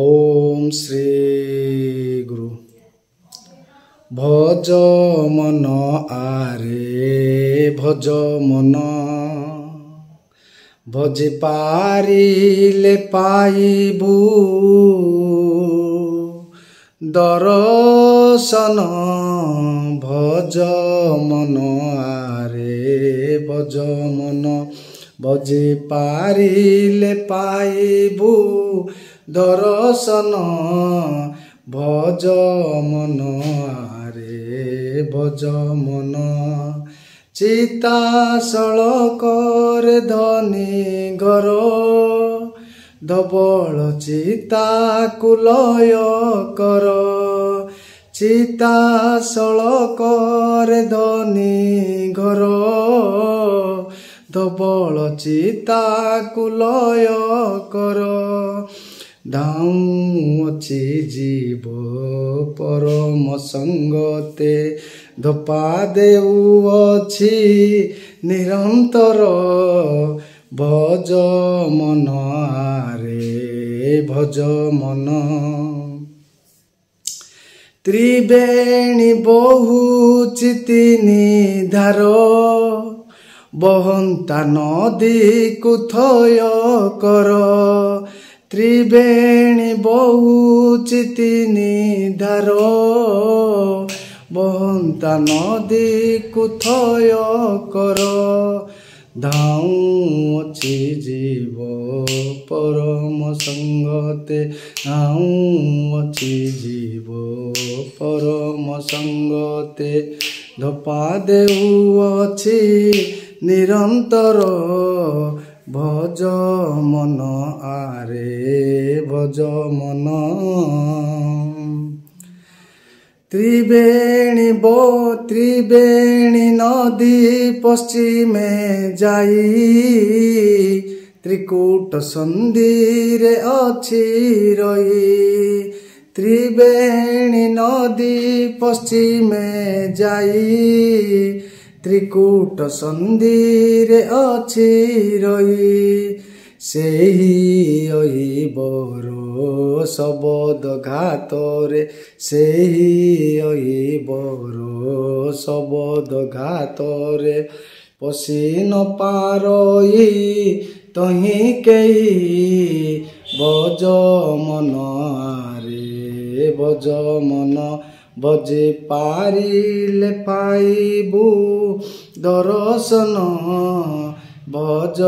ओम श्री गुरु भज मन आरे भज मन भज पारिले पाइबु दर्शन भज मन आरे भज मन भज पारिले पाइबु दर्शन भज मन आरे भज मन चिता सड़कर धनी घर धबल चिता कुलय कर चिता सड़कर धनी घर धबल चिता कुलय कर धाउछि जीव परम संगते धपा देउछि निरंतर भज मन आरे भज मन त्रिवेणी बहुछि तिनि धार बहंता नदी कुथय कर त्रिवेणी बहुछि तिनि धार बहंता नदी कुथय कर धाउछि जीव परम संगते धाउछि जीव परम संगते धपा देउछि निरंतर भज मन आरे भज मन त्रिवेणी नदी पश्चिमे जाई त्रिकूट संधिरे अछि रही त्रिवेणी नदी पश्चिमे जाई त्रिकूट संधिरे अछि रही सेही अहिबर शबद घातरे सेही अहिबर शबद घातरे पशी न पारई तही केही भज मन आरे भज मन भज पारिले पाइबु दर्शन भज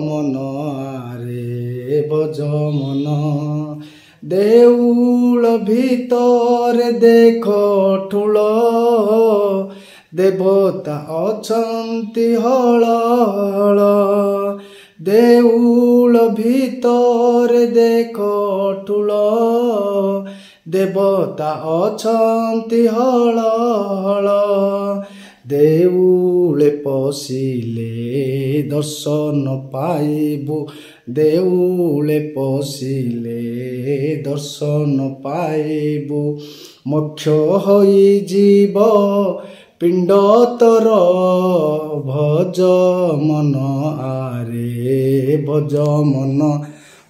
मन आरे भज मन देउल भीतर देख ठुल देवता अछंती हल हल देउल भीतर देख ठुल देवता अछंती हल हल देउले पशिले दर्शन पाइबु देउले पशिले दर्शन पाइबु मोक्ष होई जीव पिंडतर भज मन आरे भज मन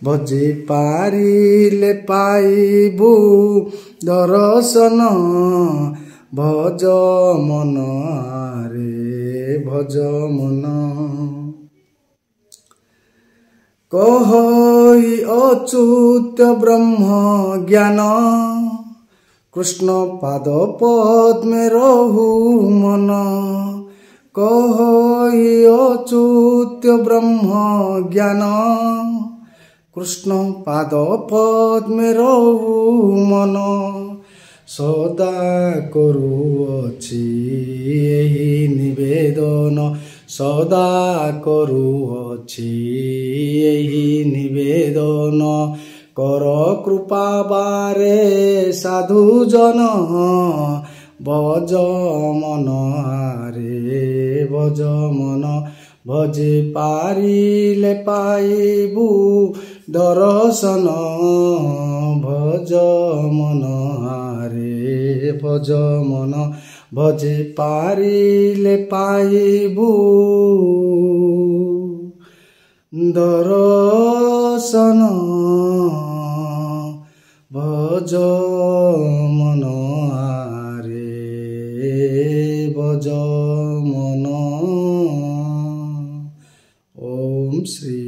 भज पारिले पाइबु दर्शन भज मन आरे भज मन कहई अच्युत ब्रह्म ज्ञान कृष्ण पाद पद्मे रहु मन कहई अच्युत ब्रह्म ज्ञान कृष्ण पाद पद्मे रहु मन सदा करुअछि एहि निवेदन सदा करुअछि एहि निवेदन कर कृपा बारे साधु जन भज मन आरे भज मन भज पारिले पाइबु दर्शन भज मन आरे भज मन भज पारिले पाइबु दर्शन ভজ মন আরে ভজ মন। ওম শ্রী